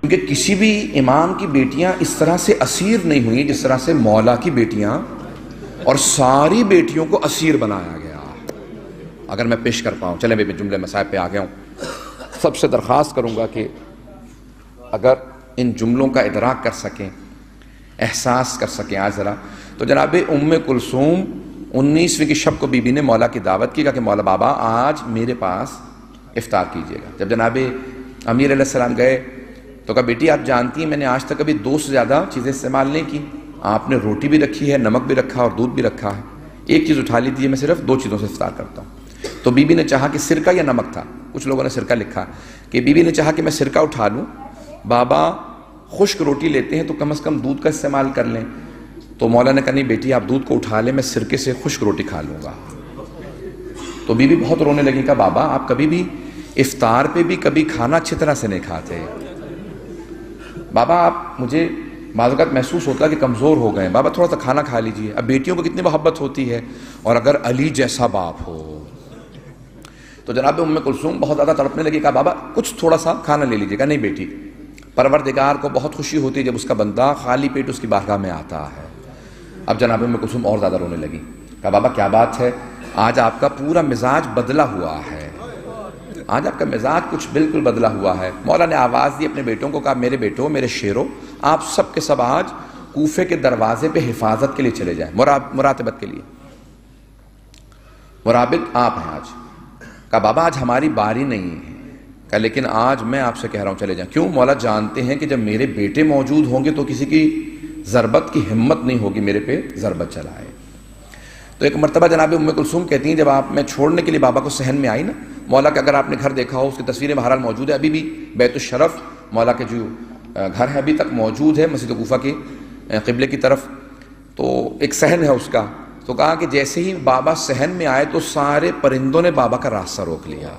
کیونکہ کسی بھی امام کی بیٹیاں اس طرح سے اسیر نہیں ہوئی جس طرح سے مولا کی بیٹیاں اور ساری بیٹیوں کو اسیر بنایا گیا۔ اگر میں پیش کر پاؤں، چلیں میں جملے مسائب پہ آ گیا ہوں۔ سب سے درخواست کروں گا کہ اگر ان جملوں کا ادراک کر سکیں، احساس کر سکیں آج ذرا، تو جناب ام کلثوم 19ویں کی شب کو بی بی نے مولا کی دعوت کی کہ مولا بابا آج میرے پاس افطار کیجیے گا۔ جب جناب امیر علیہ السلام گئے تو کہا بیٹی آپ جانتی ہیں میں نے آج تک کبھی 2 سے زیادہ چیزیں استعمال نہیں کی، آپ نے روٹی بھی رکھی ہے، نمک بھی رکھا اور دودھ بھی رکھا ہے، ایک چیز اٹھا لی تھی، میں صرف 2 چیزوں سے افطار کرتا ہوں۔ تو بی بی نے چاہا کہ سرکہ یا نمک تھا، کچھ لوگوں نے سرکہ لکھا، کہ بی بی نے چاہا کہ میں سرکہ اٹھا لوں، بابا خشک روٹی لیتے ہیں تو کم از کم دودھ کا استعمال کر لیں۔ تو مولا نے کہا نہیں بیٹی آپ دودھ کو اٹھا لیں، میں سرکے سے خشک روٹی کھا لوں گا۔ تو بی بی بہت رونے لگی، کہا بابا آپ کبھی بھی افطار پہ بھی کبھی کھانا اچھی طرح سے نہیں کھاتے، بابا آپ مجھے بعض اوقات محسوس ہوتا ہے کہ کمزور ہو گئے ہیں، بابا تھوڑا سا کھانا کھا لیجئے۔ اب بیٹیوں کو کتنی محبت ہوتی ہے، اور اگر علی جیسا باپ ہو تو جناب ام کلثوم بہت زیادہ تڑپنے لگی، کہا بابا کچھ تھوڑا سا کھانا لے لیجئے گا۔ نہیں بیٹی، پروردگار کو بہت خوشی ہوتی ہے جب اس کا بندہ خالی پیٹ اس کی بارگاہ میں آتا ہے۔ اب جناب ام کلثوم اور زیادہ رونے لگی، کہا بابا کیا بات ہے، آج آپ کا پورا مزاج بدلا ہوا ہے، آج آپ کا مزاج کچھ بالکل بدلا ہوا ہے۔ مولا نے آواز دی اپنے بیٹوں کو، کہا میرے بیٹوں، میرے شیروں، آپ سب کے سب آج کوفے کے دروازے پہ حفاظت کے لیے چلے جائیں، مراتبت کے لیے، مرابط آپ ہیں آج۔ کہا بابا آج ہماری باری نہیں ہے، کہا لیکن آج میں آپ سے کہہ رہا ہوں چلے جائیں۔ کیوں؟ مولا جانتے ہیں کہ جب میرے بیٹے موجود ہوں گے تو کسی کی ضربت کی ہمت نہیں ہوگی میرے پہ ضربت چلائے۔ تو ایک مرتبہ جناب ام کلثوم کہتی ہیں جب آپ میں چھوڑنے کے لیے بابا کو صحن میں آئی نا، مولا کا اگر آپ نے گھر دیکھا ہو، اس کی تصویریں بہرحال موجود ہے، ابھی بھی بیت الشرف مولا کے جو گھر ہے ابھی تک موجود ہے مسجد کوفہ کے قبلے کی طرف، تو ایک صحن ہے اس کا۔ تو کہا کہ جیسے ہی بابا صحن میں آئے تو سارے پرندوں نے بابا کا راستہ روک لیا،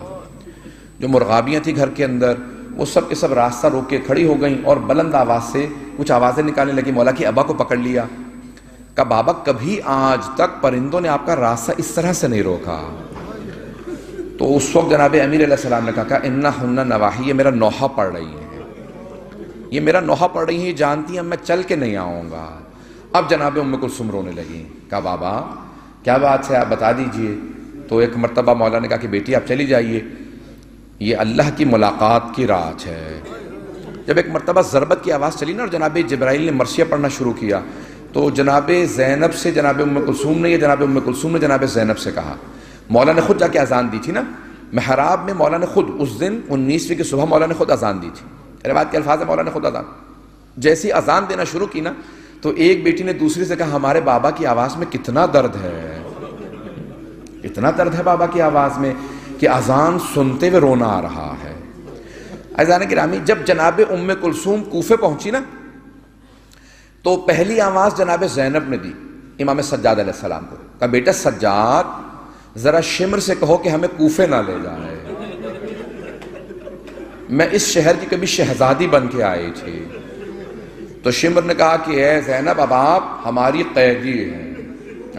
جو مرغابیاں تھیں گھر کے اندر وہ سب کے سب راستہ روک کے کھڑی ہو گئیں اور بلند آواز سے کچھ آوازیں نکالنے لگی، مولا کی ابا کو پکڑ لیا۔ کہا بابا کبھی آج تک پرندوں نے آپ کا راستہ اس طرح سے نہیں روکا۔ تو اس وقت جناب امیر علیہ السلام نے کہا انہن نواحی، یہ میرا نوحہ پڑھ رہی ہیں، یہ میرا نوحہ پڑھ رہی ہیں، یہ جانتی ہیں میں چل کے نہیں آؤں گا۔ اب جناب ام کلثوم رونے لگی، کہا بابا کیا بات ہے آپ بتا دیجئے۔ تو ایک مرتبہ مولا نے کہا کہ بیٹی آپ چلی جائیے، یہ اللہ کی ملاقات کی رات ہے۔ جب ایک مرتبہ ضربت کی آواز چلی نا اور جناب جبرائیل نے مرثیہ پڑھنا شروع کیا، تو جناب زینب سے جناب ام کلثوم نے، یا جناب ام کلثوم نے جناب زینب سے کہا، مولا نے خود جا کے اذان دی تھی نا محراب میں، مولا نے خود اس دن 19ویں کی صبح مولا نے خود اذان دی تھی، روایت کے الفاظ ہے مولا نے خود اذان، جیسی اذان دینا شروع کی نا تو ایک بیٹی نے دوسری سے کہا ہمارے بابا کی آواز میں کتنا درد ہے، اتنا درد ہے بابا کی آواز میں کہ اذان سنتے ہوئے رونا آ رہا ہے۔ عزیزان گرامی، جب جناب ام کلثوم کوفے پہنچی نا تو پہلی آواز جناب زینب نے دی امام سجاد علیہ السلام کو، کہا بیٹا سجاد ذرا شمر سے کہو کہ ہمیں کوفے نہ لے جائے، میں اس شہر کی کبھی شہزادی بن کے آئی تھی۔ تو شمر نے کہا کہ اے زینب اب آپ ہماری قیدی ہیں،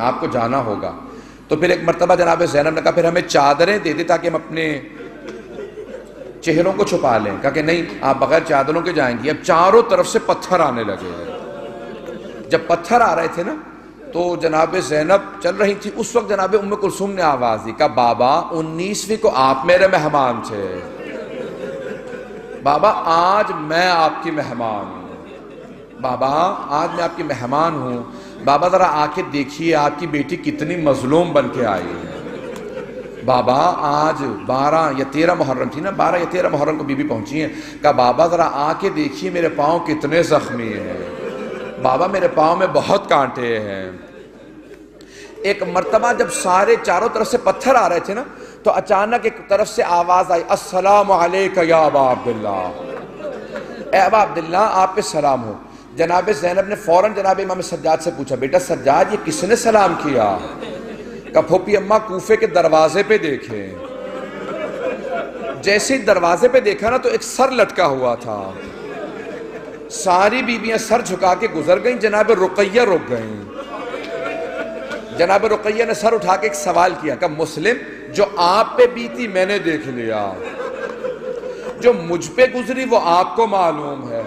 آپ کو جانا ہوگا۔ تو پھر ایک مرتبہ جناب زینب نے کہا پھر ہمیں چادریں دے دے تاکہ ہم اپنے چہروں کو چھپا لیں، کہا کہ نہیں آپ بغیر چادروں کے جائیں گی۔ اب چاروں طرف سے پتھر آنے لگے، جب پتھر آ رہے تھے نا تو جناب زینب چل رہی تھی، اس وقت جناب ام کلثوم نے آواز دی، کہا بابا 19ویں کو آپ میرے مہمان تھے، بابا آج میں آپ کی مہمان ہوں، بابا آج میں آپ کی مہمان ہوں، بابا ذرا آ کے دیکھیے آپ کی بیٹی کتنی مظلوم بن کے آئی ہے، بابا آج 12 یا 13 محرم تھی نا، 12 یا 13 محرم کو بی بی پہنچی ہیں، کہا بابا ذرا آ کے دیکھیے میرے پاؤں کتنے زخمی ہیں، بابا میرے پاؤں میں بہت کانٹے ہیں۔ ایک مرتبہ جب سارے چاروں طرف سے پتھر آ رہے تھے نا تو اچانک ایک طرف سے آواز آئی السلام علیکہ یا ابا عبداللہ، اے ابا عبداللہ آپ پہ سلام ہو۔ جناب زینب نے فوراً جناب امام سجاد سے پوچھا بیٹا سجاد یہ کس نے سلام کیا؟ کہا پھوپھی اماں کوفے کے دروازے پہ دیکھیں، جیسے دروازے پہ دیکھا نا تو ایک سر لٹکا ہوا تھا، ساری بیویاں سر جھکا کے گزر گئیں، جناب رقیہ رک گئیں۔ جناب رقیہ نے سر اٹھا کے ایک سوال کیا کہ مسلم جو آپ پہ بیتی میں نے دیکھ لیا، جو مجھ پہ گزری وہ آپ کو معلوم ہے۔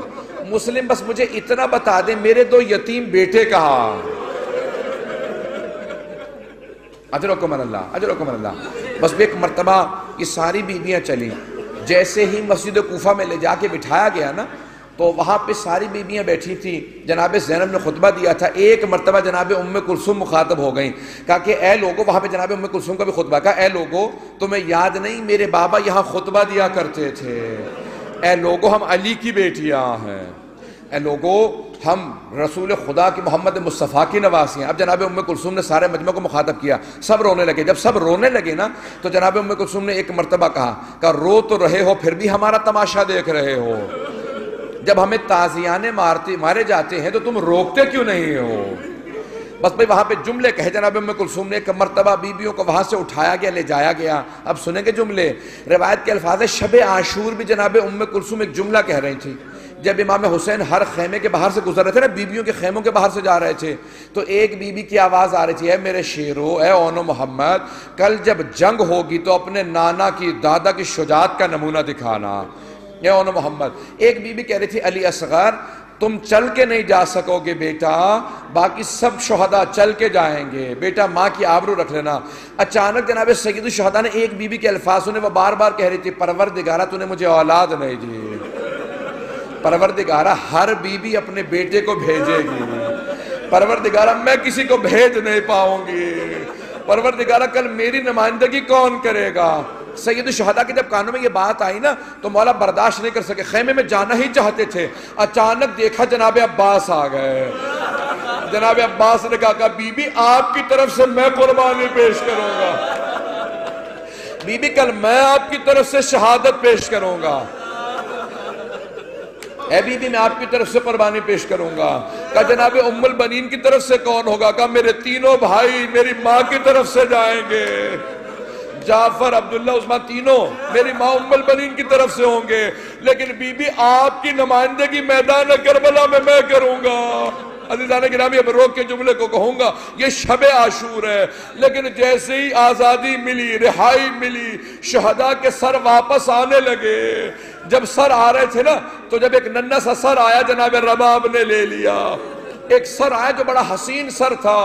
مسلم بس مجھے اتنا بتا دیں میرے 2 یتیم بیٹے کہاں؟ اجرکم اللہ، اجرکم اللہ۔ بس ایک مرتبہ یہ ساری بیویاں چلی، جیسے ہی مسجد کوفہ میں لے جا کے بٹھایا گیا نا تو وہاں پہ ساری بیویاں بیٹھی تھیں، جناب زینب نے خطبہ دیا تھا، ایک مرتبہ جناب ام کلثوم مخاطب ہو گئیں، کہا کہ اے لوگو، وہاں پہ جناب ام کلثوم کا بھی خطبہ، کہا اے لوگو تمہیں یاد نہیں میرے بابا یہاں خطبہ دیا کرتے تھے، اے لوگو ہم علی کی بیٹیاں ہیں، اے لوگو ہم رسول خدا کی محمد مصطفیٰ کی نواسی ہیں۔ اب جناب ام کلثوم نے سارے مجمع کو مخاطب کیا، سب رونے لگے، جب سب رونے لگے نا تو جناب ام کلثوم نے ایک مرتبہ کہا رو تو رہے ہو پھر بھی ہمارا تماشا دیکھ رہے ہو، جب ہمیں تازیانے مارے جاتے ہیں تو تم روکتے کیوں نہیں ہو؟ بس بھئی وہاں پہ جملے کہے جناب ام کلثوم نے، ایک مرتبہ بیویوں کو وہاں سے اٹھایا گیا، لے جایا گیا۔ اب سنیں گے جملے، روایت کے الفاظ ہے شب عاشور بھی جناب ام کلثوم ایک جملہ کہہ رہی تھی، جب امام حسین ہر خیمے کے باہر سے گزر رہے تھے نا، بیویوں کے خیموں کے باہر سے جا رہے تھے، تو ایک بیوی کی آواز آ رہی تھی، اے میرے شیرو، اے اون و محمد، کل جب جنگ ہوگی تو اپنے نانا کی دادا کی شجاعت کا نمونہ دکھانا، اے اون و محمد۔ ایک بیوی کہہ رہی تھی علی اصغر تم چل کے نہیں جا سکو گے بیٹا، باقی سب شہداء چل کے جائیں گے، بیٹا ماں کی آبرو رکھ لینا۔ اچانک جناب سید الشہداء نے ایک بیوی کے الفاظ سنے، وہ بار بار کہہ رہی تھی پروردگارہ تو نے مجھے اولاد نہیں دی، پروردگارہ ہر بیوی اپنے بیٹے کو بھیجے گی، پروردگارہ میں کسی کو بھیج نہیں پاؤں گی، پروردگارہ کل میری نمائندگی کون کرے گا؟ سید الشہداء کے جب کانوں میں یہ بات آئی نا تو مولا برداشت نہیں کر سکے، خیمے میں جانا ہی چاہتے تھے، اچانک دیکھا جناب عباس آ گئے۔ جناب عباس نے کہا بی بی آپ کی طرف سے میں قربانی پیش کروں گا، بی بی کل میں آپ کی طرف سے شہادت پیش کروں گا، اے بی بی میں آپ کی طرف سے قربانی پیش کروں گا۔ کہا جناب ام البنین کی طرف سے کون ہوگا؟ کہا میرے تینوں بھائی میری ماں کی طرف سے جائیں گے، جعفر عبداللہ عثمان تینوں میری ماں ام البنین کی طرف سے ہوں گے، لیکن بی بی آپ کی نمائندگی میدان کربلا میں کروں گا۔ عزیزان گرامی اب روک کے جملے کو کہوں گا، یہ شب عاشور ہے، لیکن جیسے ہی آزادی ملی، رہائی ملی، شہداء کے سر واپس آنے لگے، جب سر آ رہے تھے نا تو جب ایک ننھا سا سر آیا جناب رباب نے لے لیا، ایک سر آیا جو بڑا حسین سر تھا،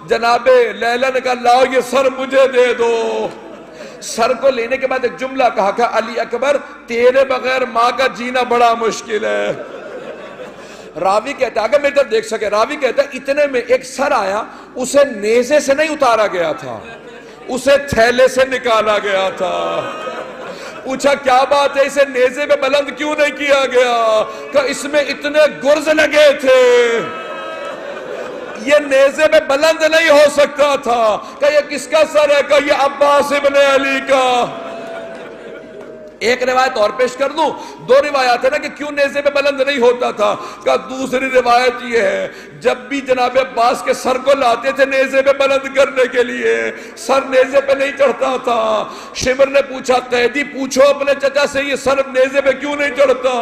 جناب لیلا نے کہا لاؤ یہ سر مجھے دے دو۔ سر کو لینے کے بعد ایک جملہ کہا کہ علی اکبر تیرے بغیر ماں کا جینا بڑا مشکل ہے۔ راوی کہتا ہے اگر میری طرف دیکھ سکے، راوی کہتا ہے اتنے میں ایک سر آیا، اسے نیزے سے نہیں اتارا گیا تھا، اسے تھیلے سے نکالا گیا تھا۔ پوچھا کیا بات ہے، اسے نیزے پہ بلند کیوں نہیں کیا گیا؟ کہ اس میں اتنے گرز لگے تھے، یہ نیزے پہ بلند نہیں ہو سکتا تھا۔ کہ یہ کس کا سر ہے؟ کہ یہ عباس ابن علی کا۔ ایک روایت اور پیش کر دوں، 2 روایات ہے نا کہ کیوں نیزے پہ بلند نہیں ہوتا تھا۔ کہ دوسری روایت یہ ہے جب بھی جناب عباس کے سر کو لاتے تھے نیزے پہ بلند کرنے کے لیے، سر نیزے پہ نہیں چڑھتا تھا۔ شمر نے پوچھا قیدی پوچھو اپنے چچا سے یہ سر نیزے پہ کیوں نہیں چڑھتا؟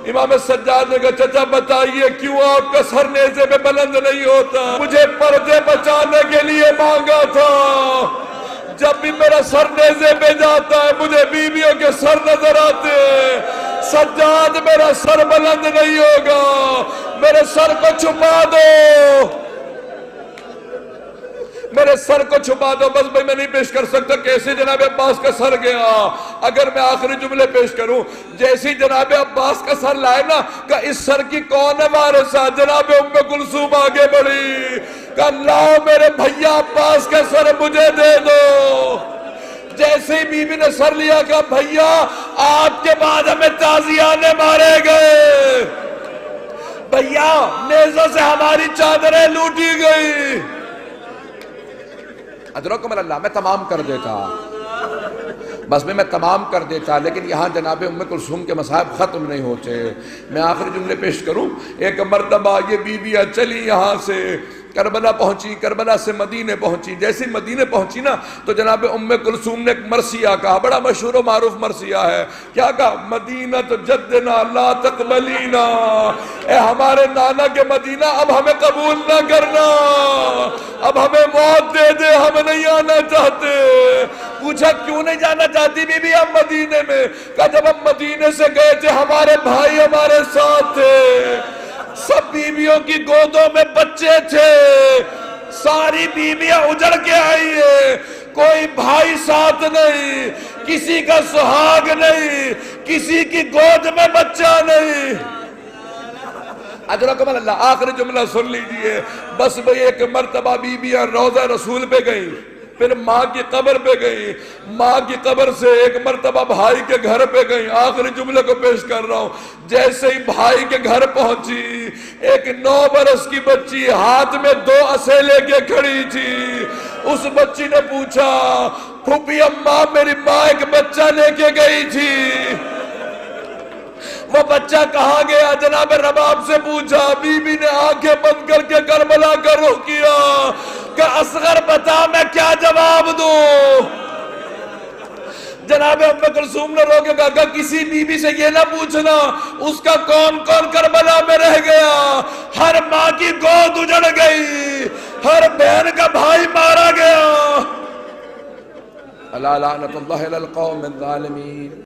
امام سجاد نے کہا چچا بتائیے کیوں آپ کا سر نیزے پہ بلند نہیں ہوتا؟ مجھے پردے بچانے کے لیے مانگا تھا، جب بھی میرا سر نیزے پہ جاتا ہے مجھے بیویوں کے سر نظر آتے ہیں۔ سجاد میرا سر بلند نہیں ہوگا، میرے سر کو چھپا دو، میرے سر کو چھپا دو۔ بس بھئی میں نہیں پیش کر سکتا کیسے جناب عباس کا سر گیا۔ اگر میں آخری جملے پیش کروں، جیسے جناب عباس کا سر لائے نا کہ اس سر کی کون ہے وارثہ؟ جناب ام کلثوم آگے بڑھی کہ لاؤ میرے بھیا عباس کا سر مجھے دے دو۔ جیسے ہی بی بی نے سر لیا کہ بھیا آپ کے بعد ہمیں تازیانے مارے گئے، بھیا نیزوں سے ہماری چادریں لوٹی گئی۔ ادرکم اللہ، میں تمام کر دیتا، بس میں تمام کر دیتا، لیکن یہاں جناب ام کلثوم کے مصائب ختم نہیں ہوتے۔ میں آخری جملے پیش کروں، ایک مرتبہ یہ بیویاں چلی یہاں سے کربلا پہنچی، کربلا سے مدینے پہنچی۔ جیسے مدینے پہنچی نا تو جناب ام کلثوم نے ایک مرثیہ کہا، بڑا مشہور و معروف مرثیہ ہے۔ کیا کہا؟ مدینہ تو جدنا لا تقبلینا، اے ہمارے نانا کے مدینہ اب ہمیں قبول نہ کرنا، اب ہمیں موت دے دے، ہم نہیں آنا چاہتے۔ پوچھا کیوں نہیں جانا چاہتی بی بی ہم مدینے میں؟ کہا جب ہم مدینے سے گئے تھے ہمارے بھائی ہمارے ساتھ تھے، سب بیویوں کی گودوں میں بچے تھے، ساری بیویاں اجڑ کے آئی ہیں، کوئی بھائی ساتھ نہیں، کسی کا سہاگ نہیں، کسی کی گود میں بچہ نہیں۔ اجرکم اللہ۔ آخری جملہ سن لیجئے، بس بھئی ایک مرتبہ بیویاں روضہ رسول پہ گئیں، پھر ماں کی قبر پہ گئیں، ماں کی قبر سے ایک مرتبہ بھائی کے گھر پہ گئیں۔ آخری جملے کو پیش کر رہا ہوں، جیسے ہی بھائی کے گھر پہنچی، ایک 9 برس کی بچی ہاتھ میں 2 عصے لے کے کھڑی تھی۔ اس بچی نے پوچھا پھوپھی اماں میری ماں ایک بچہ لے کے گئی تھی، وہ بچہ کہاں گیا؟ جناب رباب سے پوچھا۔ بی بی نے آنکھیں بند کر کے کربلا کا رخ کیا کہ اصغر بتا میں کیا جواب دوں؟ جناب ام کلثوم نے رو کے کہا کسی بی بی سے یہ نہ پوچھنا اس کا کون کون کربلا میں رہ گیا، ہر ماں کی گود اجڑ گئی، ہر بہن کا بھائی مارا گیا۔ الا لعنت اللہ علی القوم الظالمین۔